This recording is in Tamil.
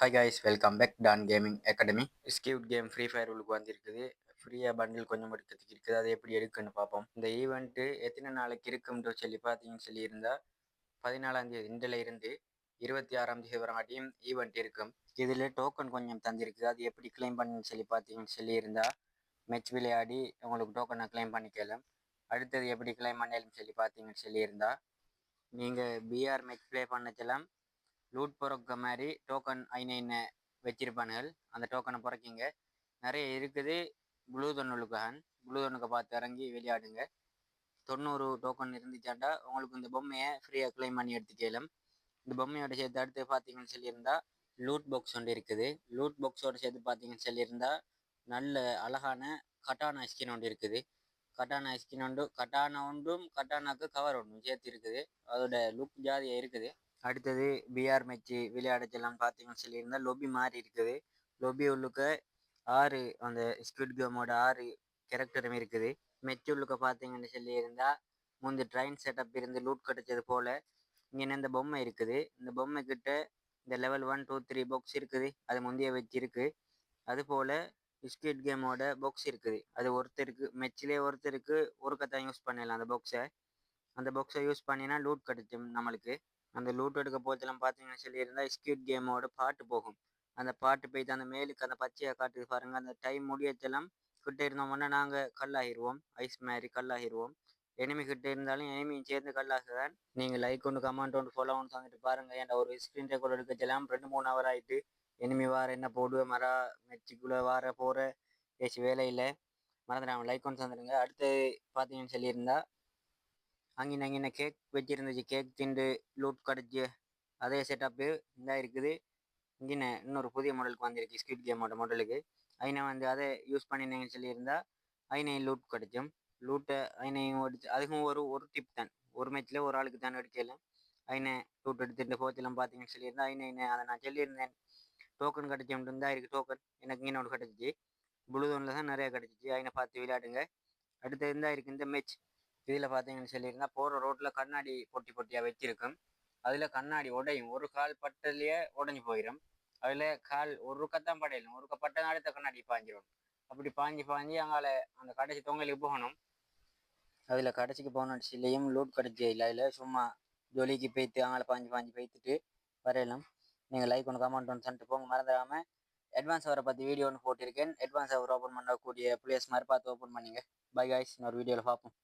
Hi guys, welcome back Don gaming academy. Squid game free fire உள்ளுக்கு வந்திருக்குது. ஃப்ரீயாக பண்டில் கொஞ்சம் எடுக்கிறதுக்கு இருக்குது. அதை எப்படி எடுக்குன்னு பார்ப்போம். இந்த ஈவெண்ட்டு எத்தனை நாளைக்கு இருக்கும்னு சொல்லி பார்த்தீங்கன்னு சொல்லியிருந்தா 14ஆம் தேதி இன்றில் இருந்து 26ஆம் தேதி வரையும் ஈவெண்ட் இருக்கும். இதில் டோக்கன் கொஞ்சம் தந்திருக்குது. அது எப்படி கிளைம் பண்ணுன்னு சொல்லி பார்த்தீங்கன்னு சொல்லியிருந்தா மேட்ச் விளையாடி உங்களுக்கு டோக்கனை கிளைம் பண்ணிக்கலாம். அடுத்தது எப்படி கிளைம் பண்ணலும் சொல்லி பார்த்தீங்கன்னு சொல்லியிருந்தா நீங்கள் பிஆர் மேட்ச் ப்ளே பண்ணச்சலாம் லூட் பொறக்க மாதிரி டோக்கன் ஐநைன்னு வச்சிருப்பானுகள். அந்த டோக்கனை பொறக்கிங்க நிறைய இருக்குது. ப்ளூ தொன்னுக்கு பார்த்து இறங்கி விளையாடுங்க. 90 டோக்கன் இருந்துச்சாண்டா உங்களுக்கு இந்த பொம்மையை ஃப்ரீயாக கிளைம் பண்ணி எடுத்துக்கலாம். இந்த பொம்மையோட சேர்த்து அடுத்து பார்த்தீங்கன்னு சொல்லியிருந்தா லூட் பாக்ஸ் ஒன்று இருக்குது. லூட் பாக்ஸோட சேர்த்து பார்த்தீங்கன்னு சொல்லியிருந்தா நல்ல அழகான கட்டானா ஸ்கின் ஒன்று இருக்குது. கட்டானா ஸ்கின் ஒன்று கட்டானாக்கு கவர் ஒன்றும் சேர்த்து இருக்குது. அதோட லுக் ஜாதியாக இருக்குது. அடுத்தது பிஆர் மேட்ச்சு விளையாடச்செல்லாம் பார்த்தீங்கன்னு சொல்லியிருந்தால் லொபி மாதிரி இருக்குது. லொபி உள்ளுக்க 6 அந்த ஸ்குவிட் கேமோட 6 கேரக்டரும் இருக்குது. மெச்சு உள்ளுக்க பார்த்தீங்கன்னு சொல்லியிருந்தா முந்தி ட்ரெயின் செட்டப் இருந்து லூட் கிடைச்சது போல் இங்கே இந்த பொம்மை இருக்குது. இந்த பொம்மை கிட்ட இந்த லெவல் 1 2 3 பாக்ஸ் இருக்குது. அது முந்தைய வச்சிருக்கு. அதுபோல் ஸ்குவிட் கேமோட பாக்ஸ் இருக்குது. அது மெச்சிலே ஒருத்தருக்கு ஒரு கத்தான் யூஸ் பண்ணலாம். அந்த பாக்ஸை யூஸ் பண்ணினா லூட் கிடைக்கும் நம்மளுக்கு. அந்த லூட் எடுக்க போச்செல்லாம் பார்த்தீங்கன்னு சொல்லியிருந்தா ஸ்குவிட் கேமோட பாட்டு போகும். அந்த பாட்டு போய்த்து அந்த மேலுக்கு அந்த பச்சையை காட்டுது பாருங்க. அந்த டைம் முடியச்செல்லாம் கிட்ட இருந்தோம்னா நாங்கள் கல்லாகிடுவோம். ஐஸ் மாதிரி கல்லாகிடுவோம். எனிமி கிட்ட இருந்தாலும் எனிமியும் சேர்ந்து கல்லாகுதான். நீங்கள் லைக் ஒன்று கமெண்ட் ஒன்று ஃபாலோ ஒன்று தந்துட்டு பாருங்க. ஏன்டா ஒரு ஸ்க்ரீன் ரெக்கார்ட் எடுக்கச்செல்லாம் 2-3 ஹவர் ஆகிட்டு எனிமி வார என்ன போடுவேன் மரா மெச்சிக்குள்ளே வார போகிற பேசி வேலையில் மறந்துடாமல் லைக் ஒன்று தந்துடுங்க. அடுத்து பார்த்தீங்கன்னு சொல்லியிருந்தா அங்கே கேக் வச்சிருந்துச்சு. கேக் திண்டு லூட் கிடச்சி அதே செட்டப்பு இந்த இருக்குது. இங்கே இன்னொரு புதிய மாடலுக்கு வந்திருக்கு. ஸ்குவிட் கேமோட மாடலுக்கு அதை யூஸ் பண்ணினீங்கன்னு சொல்லியிருந்தா லூட் கிடைக்கும். லூட்டை ஓடிச்சு. அதுக்கும் ஒரு டிப் தான். ஒரு மேட்ச்சில் ஒரு ஆளுக்கு தான் எடுக்கலாம். லூட் எடுத்துட்டு போச்செல்லாம் பார்த்தீங்கன்னு சொல்லியிருந்தா அதை நான் சொல்லியிருந்தேன். டோக்கன் கிடைச்சோம்னு இருந்தால் இருக்குது. டோக்கன் எனக்கு இங்கே ஒன்று கிடச்சிச்சு. ப்ளூதோனில் தான் நிறையா கிடச்சிச்சு. பார்த்து விளையாடுங்க. அடுத்து இருந்தால் இருக்குது இந்த மேட்ச். இதில் பார்த்தீங்கன்னு சொல்லியிருந்தா போகிற ரோட்டில் கண்ணாடி பொட்டியாக வச்சிருக்கும். அதில் கண்ணாடி உடையும். ஒரு கால் பட்டதுலேயே உடஞ்சி போயிடும். அதில் கால் ஒரு கத்தான் படையிலும். ஒரு பட்டதான் அடுத்த கண்ணாடி பாஞ்சிடும். அப்படி பாஞ்சி அங்கால அந்த கடைசி தொங்கலுக்கு போகணும். அதில் கடைசிக்கு போகணும் சிலையும் லூட் கிடைச்சி இல்லை. அதில் சும்மா ஜொலிக்கு போய்த்து அங்கால பாஞ்சு போய்த்துட்டு வரையலாம். நீங்கள் லைக் ஒன்று கமெண்ட் ஒன்று சொல்லிட்டு போங்க. மறந்துடாமல் அட்வான்ஸ் அவரை பற்றி வீடியோ ஒன்று போட்டிருக்கேன். அட்வான்ஸ் அவர் ஓப்பன் பண்ணக்கூடிய பிளேஸ் மாதிரி பார்த்து ஓப்பன் பண்ணிங்க. பை காய்ஸ், இன்னொரு வீடியோவில் பார்ப்போம்.